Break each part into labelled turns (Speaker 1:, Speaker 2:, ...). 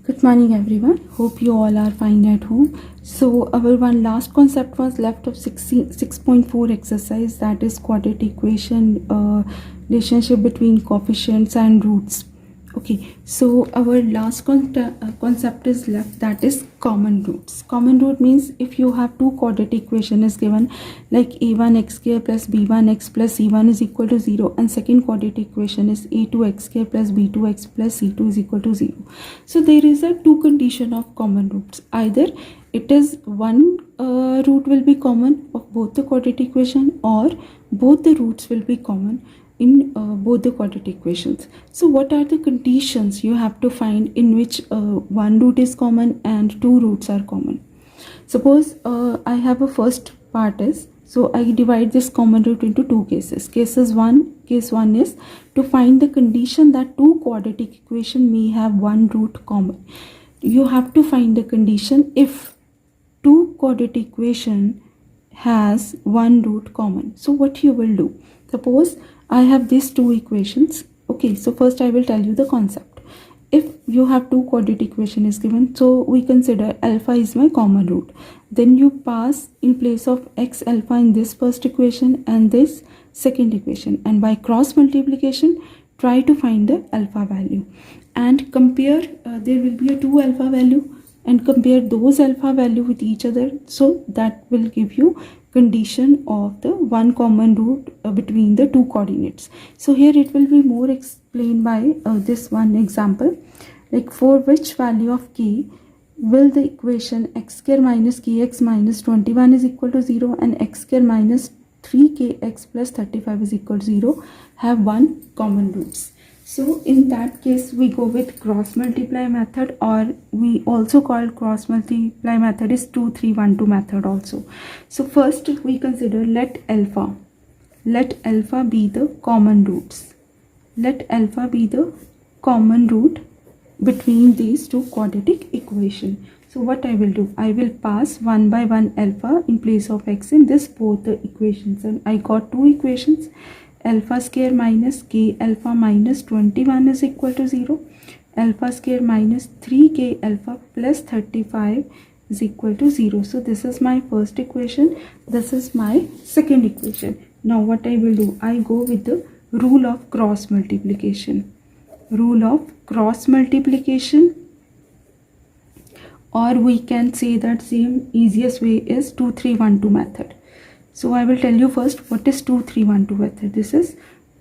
Speaker 1: Good morning everyone. Hope you all are fine at home. So our one last concept was left of 6.4 exercise, that is quadratic equation relationship between coefficients and roots. Okay, so our last concept is left, that is common roots. Common root means if you have two quadratic equation is given like a1x square plus b1x plus c1 is equal to 0, and second quadratic equation is a2x square plus b2x plus c2 is equal to 0. So there is a two condition of common roots. Either it is one root will be common of both the quadratic equation, or both the roots will be common in both the quadratic equations. So what are the conditions you have to find in which one root is common and two roots are common? Suppose I have a first part is, so I divide this common root into two cases. Case one is to find the condition that two quadratic equation may have one root common. You have to find the condition if two quadratic equation has one root common. So what you will do, suppose I have these two equations. Okay, so first I will tell you the concept. If you have two quadratic equation is given, so we consider alpha is my common root. Then you pass in place of x alpha in this first equation and this second equation, and by cross multiplication try to find the alpha value and compare. There will be a two alpha value, and compare those alpha value with each other, so that will give you condition of the one common root between the two coordinates. So here it will be more explained by this one example, like for which value of k will the equation x square minus kx minus 21 is equal to 0 and x square minus 3kx plus 35 is equal to 0 have one common roots. So in that case we go with cross multiply method, or we also call cross multiply method is 2 3 1 2 method also. So first we consider let alpha be the common roots. Let alpha be the common root between these two quadratic equation. So what I will do, I will pass 1 by 1 alpha in place of x in this both the equations, and I got two equations. Alpha square minus k alpha minus 21 is equal to 0. Alpha square minus 3k alpha plus 35 is equal to 0. So this is my first equation. This is my second equation. Now what I will do, I go with the rule of cross multiplication. Rule of cross multiplication, or we can say that same easiest way is 2 3 1 2 method. So I will tell you first what is 2 3 1 2 method. This is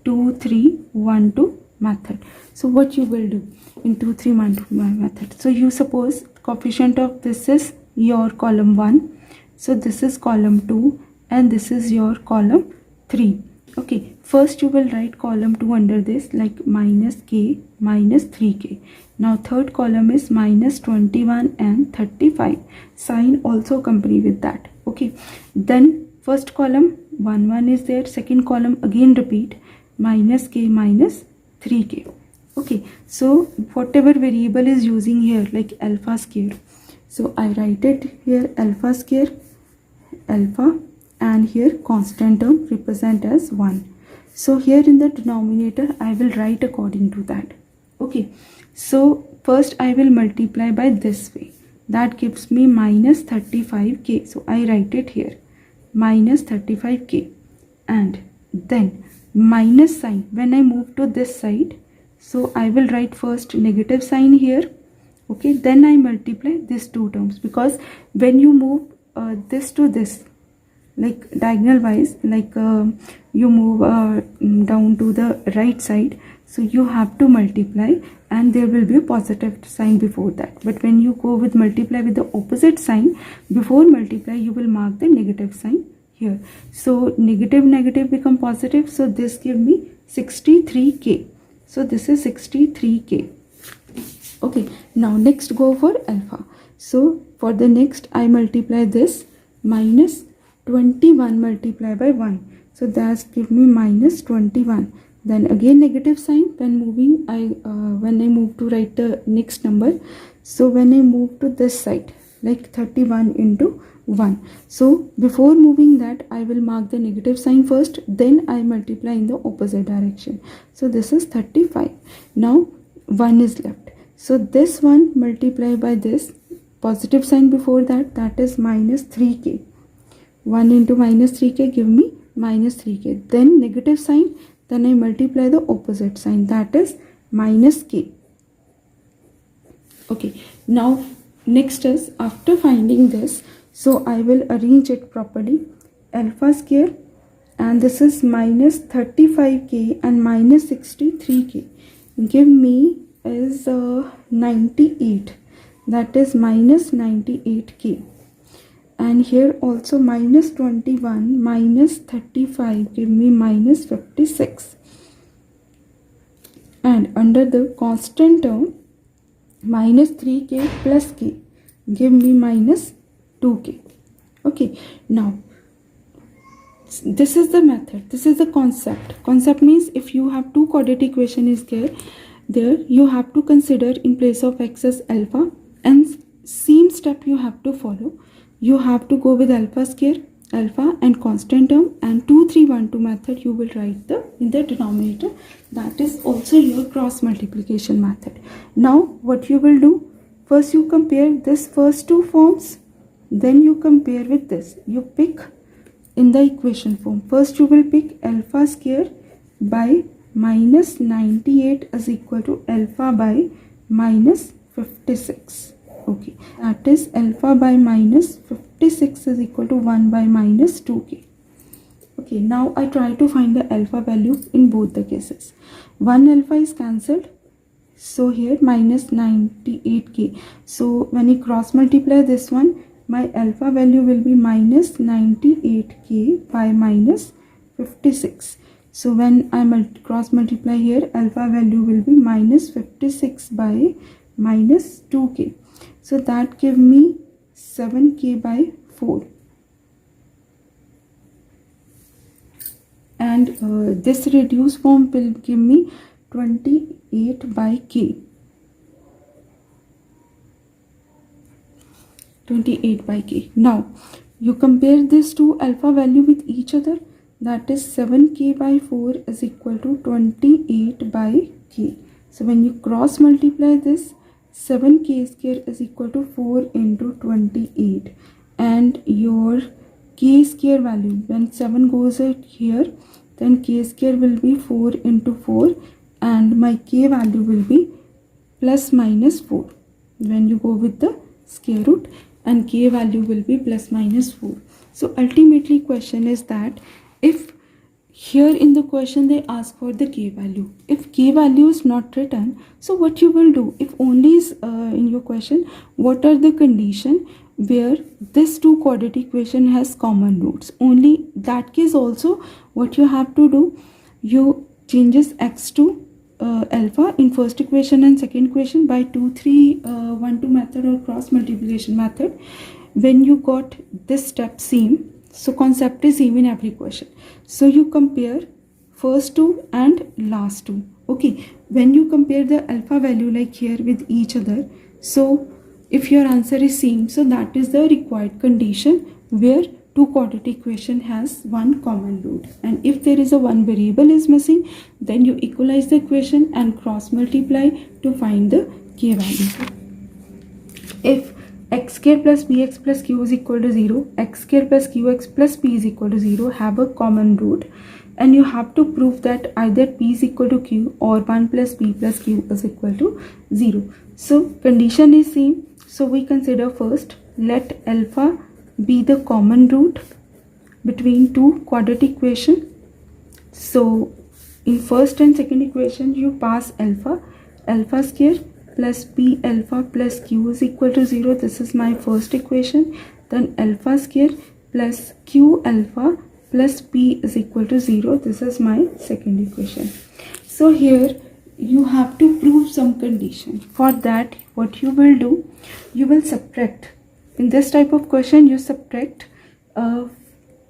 Speaker 1: 2 3 1 2 method. So what you will do in 2 3 1 2 method, so you suppose coefficient of this is your column 1, so this is column 2 and this is your column 3. Okay, first you will write column 2 under this like minus k minus 3k. Now third column is minus 21 and 35. Sign also accompany with that. Okay, then first column 1 1 is there, second column again repeat minus k minus 3k. Okay, so whatever variable is using here like alpha square, so I write it here alpha square alpha, and here constant term represent as 1. So here in the denominator I will write according to that. Okay, so first I will multiply by this way, that gives me minus 35k, so I write it here minus 35k, and then minus sign when I move to this side, so I will write first negative sign here. Okay, then I multiply these two terms, because when you move this to this like diagonal wise, like you move down to the right side, so you have to multiply and there will be a positive sign before that. But when you go with multiply with the opposite sign, before multiply you will mark the negative sign here. So negative negative become positive, so this give me 63k. So this is 63k. Okay, now next go for alpha. So for the next I multiply this minus 21 multiply by 1, so that's give me minus 21. Then again negative sign when moving, when I move to write the next number, so when I move to this side like 31 into 1, so before moving that I will mark the negative sign first, then I multiply in the opposite direction. So this is 35. Now 1 is left, So this one multiply by this positive sign before that, that is minus 3k. 1 into minus 3k give me minus 3k. Then negative sign, then I multiply the opposite sign, that is minus k. Okay, now next is after finding this, so I will arrange it properly. Alpha square, and this is minus 35k and minus 63k give me is 98, that is minus 98k. And here also minus 21 minus 35 give me minus 56. And under the constant term, minus 3k plus k give me minus 2k. Okay, now this is the method, this is the concept. Concept means if you have two quadratic equation is there, you have to consider in place of x as alpha, and same step you have to follow. You have to go with alpha square, alpha and constant term, and 2 3 1 2 method you will write in the denominator. That is also your cross multiplication method. Now what you will do, first you compare this first two forms, then you compare with this. You pick in the equation form. First you will pick alpha square by minus 98 is equal to alpha by minus 56. Okay, that is alpha by minus 56 is equal to 1 by minus 2k. Okay, now I try to find the alpha value in both the cases. 1 alpha is cancelled, so here minus 98k. So when you cross multiply this one, my alpha value will be minus 98k by minus 56. So when I cross multiply here, alpha value will be minus 56 by minus 2k. So that give me 7k by 4. And this reduced form will give me 28 by k. 28 by k. Now you compare this two alpha value with each other, that is 7k by 4 is equal to 28 by k. So when you cross multiply this, 7k square is equal to 4 into 28, and your k square value, when 7 goes out here, then k square will be 4 into 4, and my k value will be plus minus 4 when you go with the square root, and k value will be plus minus 4. So ultimately question is that if here in the question they ask for the k value, if k value is not written, so what you will do, if only is in your question what are the condition where this two quadratic equation has common roots, only that case also what you have to do, you changes x to alpha in first equation and second equation by 2 3 1 2 method or cross multiplication method. When you got this step same, so concept is same in every question, so you compare first two and last two. Okay, when you compare the alpha value like here with each other, so if your answer is same, so that is the required condition where two quadratic equation has one common root, and if there is a one variable is missing, then you equalize the equation and cross multiply to find the k value. If x square plus bx plus q is equal to 0, x square plus qx plus p is equal to 0 have a common root, and you have to prove that either p is equal to q or 1 plus p plus q is equal to 0. So condition is same, so we consider first let alpha be the common root between two quadratic equation. So in first and second equation you pass alpha square plus p alpha plus q is equal to 0, this is my first equation. Then alpha square plus q alpha plus p is equal to 0, this is my second equation. So here you have to prove some condition. For that what you will do, you will subtract. In this type of question you subtract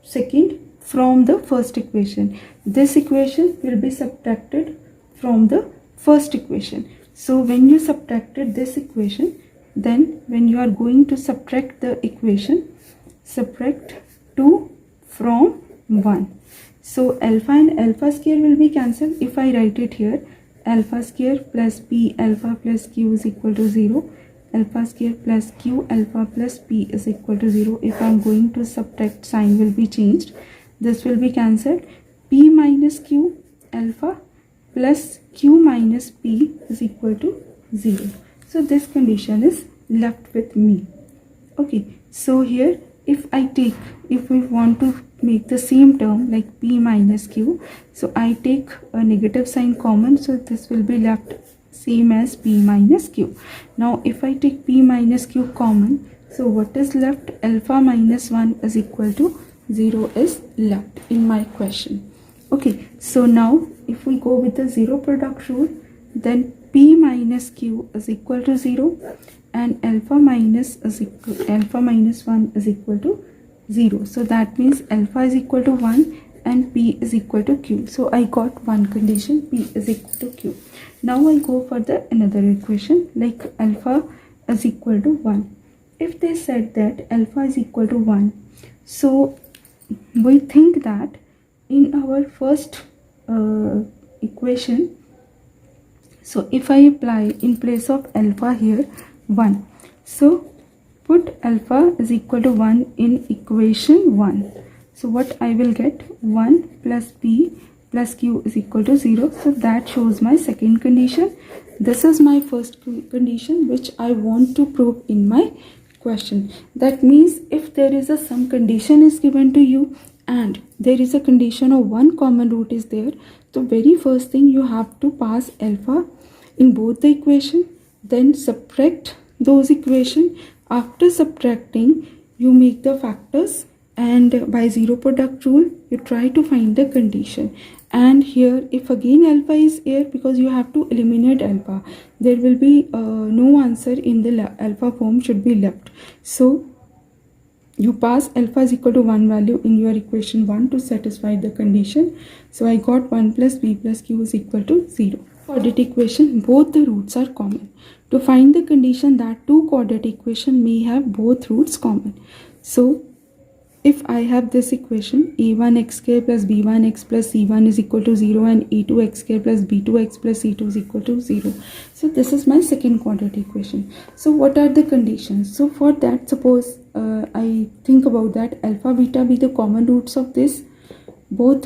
Speaker 1: second from the first equation. This equation will be subtracted from the first equation. So when you subtracted this equation, then when you are going to subtract the equation, subtract 2 from 1. So alpha and alpha square will be cancelled. If I write it here, alpha square plus p alpha plus q is equal to 0. Alpha square plus q alpha plus p is equal to 0. If I'm going to subtract, sign will be changed. This will be cancelled. P minus q alpha plus q minus p is equal to 0. So this condition is left with me. Okay, so here if we want to make the same term like p minus q, so I take a negative sign common, so this will be left same as p minus q. Now if I take p minus q common, so what is left? Alpha minus 1 is equal to 0 is left in my question. Okay, so now if we go with the zero product rule, then p minus q is equal to 0 and alpha minus 1 is equal to 0. So that means alpha is equal to 1 and p is equal to q. So I got one condition, p is equal to q. Now I go for the another equation like alpha is equal to 1. If they said that alpha is equal to 1, so we think that in our first equation, so if I apply in place of alpha here 1, so put alpha is equal to 1 in equation 1. So what I will get? 1 plus p plus q is equal to 0. So that shows my second condition. This is my first condition which I want to prove in my question. That means if there is some condition is given to you and there is a condition of one common root is there, the very first thing you have to pass alpha in both the equation, then subtract those equation. After subtracting, you make the factors and by zero product rule you try to find the condition. And here if again alpha is here, because you have to eliminate alpha, there will be no answer in the alpha form should be left. So you pass alpha is equal to 1 value in your equation 1 to satisfy the condition. So I got 1 plus b plus q is equal to 0. Quadratic equation, both the roots are common. To find the condition that two quadratic equation may have both roots common. So if I have this equation a1x square plus b1x plus c1 is equal to 0 and a2x square plus b2x plus c2 is equal to 0. So this is my second quadratic equation. So what are the conditions? So for that, suppose I think about that alpha beta be the common roots of this both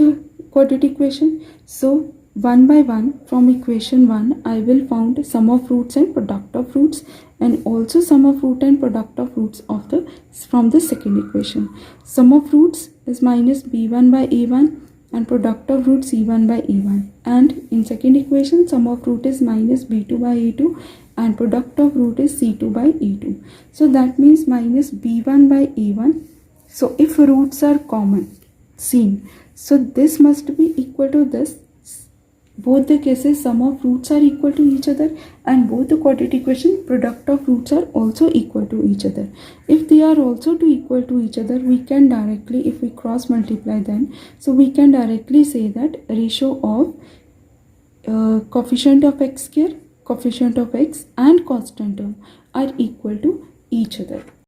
Speaker 1: quadratic equation. So one by one from equation 1 I will found sum of roots and product of roots, and also sum of root and product of roots of the from the second equation. Sum of roots is minus b1 by a1 and product of root c1 by a1, and in second equation sum of root is minus b2 by a2 and product of root is c2 by e2. So that means minus b1 by a1. So if roots are common seen, so this must be equal to this. Both the cases sum of roots are equal to each other, and both the quadratic equation product of roots are also equal to each other. If they are also equal to each other, we can directly, if we cross multiply them, so we can directly say that ratio of coefficient of x square, coefficient of x and constant term are equal to each other.